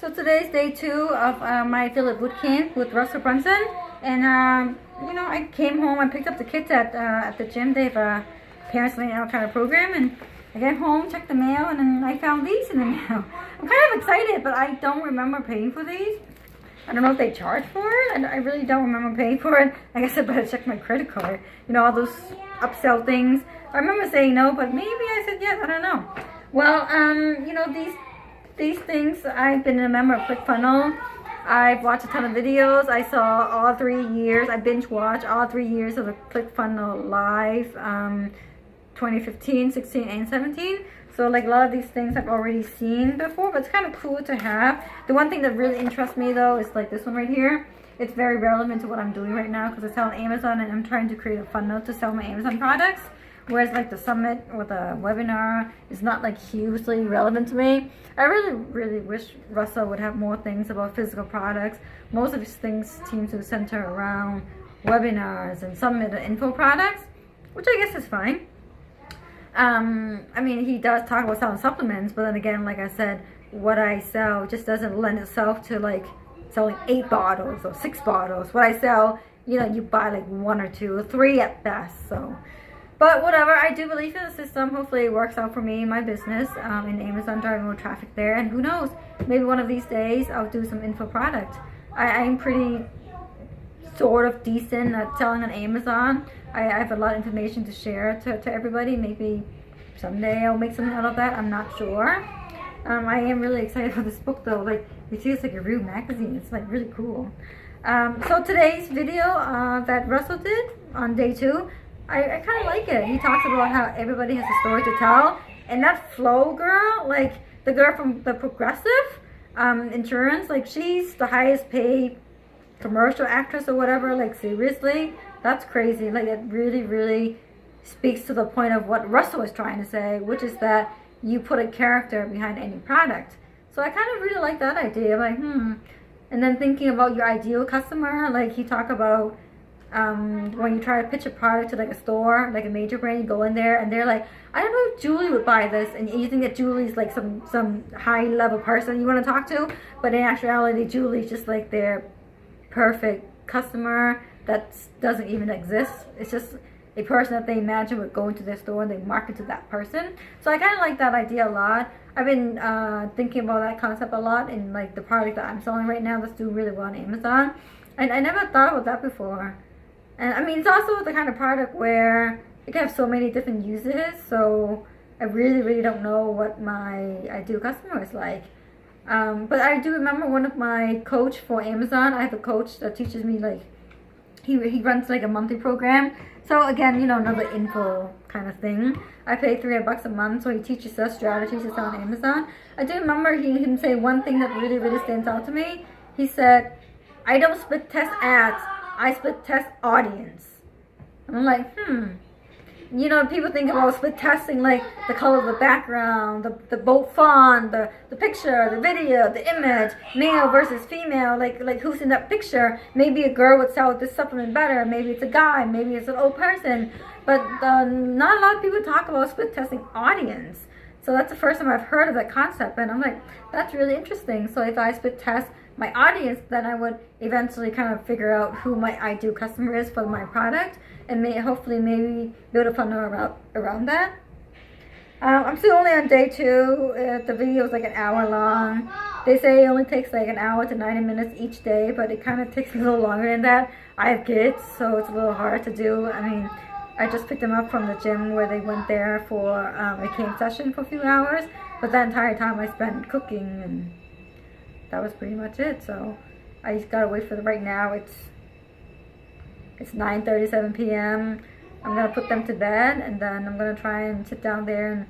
So today's day 2 of my affiliate boot camp with Russell Brunson, and I came home. I picked up the kids at the gym. They have a parents laying out kind of program, and I got home, checked the mail, and then I found these in the mail. I'm kind of excited, but I don't remember paying for these. I don't know if they charge for it. I really don't remember paying for it. I guess I better check my credit card. You know, all those upsell things. I remember saying no, but maybe I said yes. I don't know. Well, these things, I've been a member of ClickFunnels. I've watched a ton of videos. I saw all 3 years. I binge watched all 3 years of the ClickFunnels Live, 2015, 16, and 17. So like a lot of these things I've already seen before, but it's kind of cool to have. The one thing that really interests me though is like this one right here. It's very relevant to what I'm doing right now because I sell on Amazon and I'm trying to create a funnel to sell my Amazon products. Whereas like the summit or the webinar is not like hugely relevant to me. I really wish Russell would have more things about physical products. Most of his things seem to center around webinars and summit and info products, which I guess is fine. I mean, he does talk about selling supplements, but then again, like I said, what I sell just doesn't lend itself to like selling 8 bottles or 6 bottles. What I sell, you know, you buy like 1 or 2 or 3 at best. So. But whatever, I do believe in the system. Hopefully it works out for me, my business, in Amazon, driving more traffic there. And who knows, maybe one of these days I'll do some info product. I'm pretty sort of decent at selling on Amazon. I have a lot of information to share to everybody. Maybe someday I'll make something out of that. I'm not sure. I am really excited for this book though. Like, it feels like a real magazine. It's like really cool. So today's video that Russell did on day 2, I kind of like it. He talks about how everybody has a story to tell. And that Flo girl, like the girl from the Progressive Insurance, like she's the highest paid commercial actress or whatever. Like seriously, that's crazy. Like it really speaks to the point of what Russell was trying to say, which is that you put a character behind any product. So I kind of really like that idea. Like, And then thinking about your ideal customer, like he talked about when you try to pitch a product to like a store, like a major brand, you go in there and they're like, I don't know if Julie would buy this, and you think that Julie's like some high level person you want to talk to, but in actuality Julie's just like their perfect customer that doesn't even exist. It's just a person that they imagine would go into their store and they market to that person. So I kind of like that idea a lot. I've been thinking about that concept a lot in like the product that I'm selling right now that's doing really well on Amazon, and I never thought about that before. And I mean, it's also the kind of product where it can have so many different uses. So I really don't know what my ideal customer is like. But I do remember one of my coach for Amazon. I have a coach that teaches me, like, he runs like a monthly program. So again, you know, another info kind of thing. I pay $300 a month, so he teaches us strategies to sell on Amazon. I do remember him say one thing that really stands out to me. He said, I don't split test ads, I split test audience. And I'm like, You know, people think about split testing like the color of the background, the bold font, the picture, the video, the image, male versus female, like who's in that picture. Maybe a girl would sell this supplement better, maybe it's a guy, maybe it's an old person. But not a lot of people talk about split testing audience. So that's the first time I've heard of that concept, and I'm like, that's really interesting. So if I split test my audience, then I would eventually kind of figure out who my ideal customer is for my product, and hopefully maybe build a funnel around that. I'm still only on day 2. The video is like an hour long. They say it only takes like an hour to 90 minutes each day, but it kind of takes a little longer than that. I have kids, so it's a little hard to do. I mean, I just picked them up from the gym where they went there for a camp session for a few hours, but that entire time I spent cooking, and that was pretty much it. So I just gotta wait for right now. It's 9:37 p.m. I'm gonna put them to bed, and then I'm gonna try and sit down there and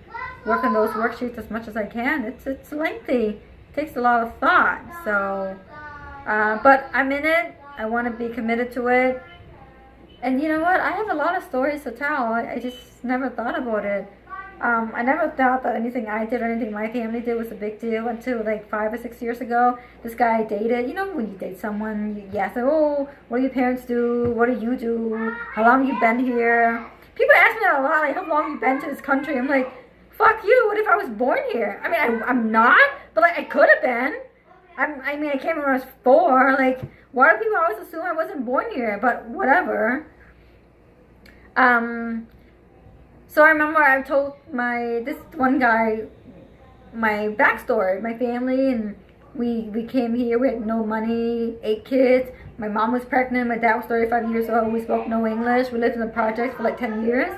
work on those worksheets as much as I can. It's lengthy. It takes a lot of thought. So, but I'm in it. I want to be committed to it. And you know what? I have a lot of stories to tell. I just never thought about it. I never thought that anything I did or anything my family did was a big deal until like 5 or 6 years ago. This guy I dated, you know, when you date someone, you ask them, oh, what do your parents do? What do you do? How long have you been here? People ask me that a lot, like, how long have you been to this country? I'm like, fuck you, what if I was born here? I mean, I'm not, but like, I could have been. I mean, I came when I was 4. Like, why do people always assume I wasn't born here? But whatever. So I remember I told this one guy my backstory, my family, and we came here. We had no money, 8 kids. My mom was pregnant. My dad was 35 years old. We spoke no English. We lived in the projects for like 10 years,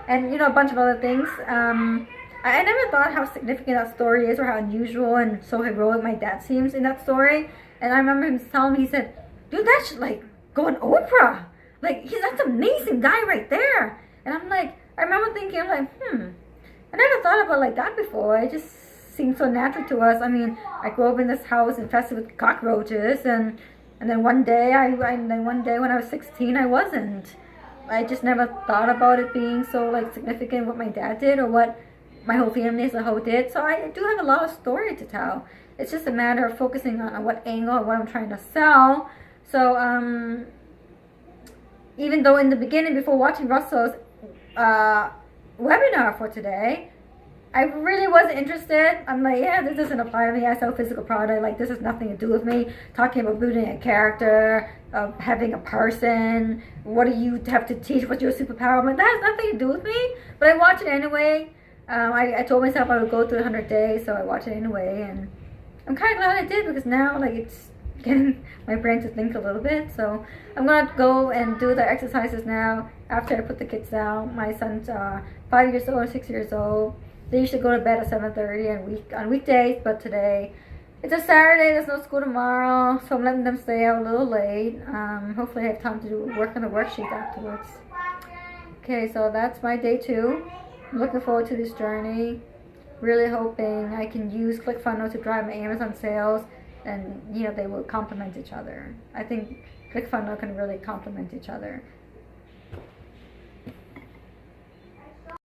and a bunch of other things. I never thought how significant that story is, or how unusual and so heroic my dad seems in that story. And I remember him telling me, he said, "Dude, that should like go on Oprah. Like, that's an amazing guy right there." And I'm like, I remember thinking, I'm like, I never thought about it like that before. It just seemed so natural to us. I mean, I grew up in this house infested with cockroaches, and then one day when I was 16, I wasn't. I just never thought about it being so like significant what my dad did, or what my whole family as a whole did. So I do have a lot of story to tell. It's just a matter of focusing on what angle or what I'm trying to sell. So even though in the beginning, before watching Russell's webinar for today, I really wasn't interested. I'm like, yeah, this doesn't apply to me. I sell physical product. Like, this has nothing to do with me. Talking about building a character, having a person. What do you have to teach? What's your superpower? I'm like, that has nothing to do with me. But I watch it anyway. I told myself I would go through 100 days, so I watch it anyway. And I'm kind of glad I did, because now, like, it's getting my brain to think a little bit. So I'm going to go and do the exercises now after I put the kids down. My son's 5 years old or 6 years old. They usually go to bed at 7:30 on weekdays, but today it's a Saturday. There's no school tomorrow, so I'm letting them stay out a little late. Hopefully I have time to work on the worksheet afterwards. Okay, so that's my day 2. I'm looking forward to this journey. Really hoping I can use ClickFunnels to drive my Amazon sales, and they will complement each other. I think ClickFunnels can really complement each other.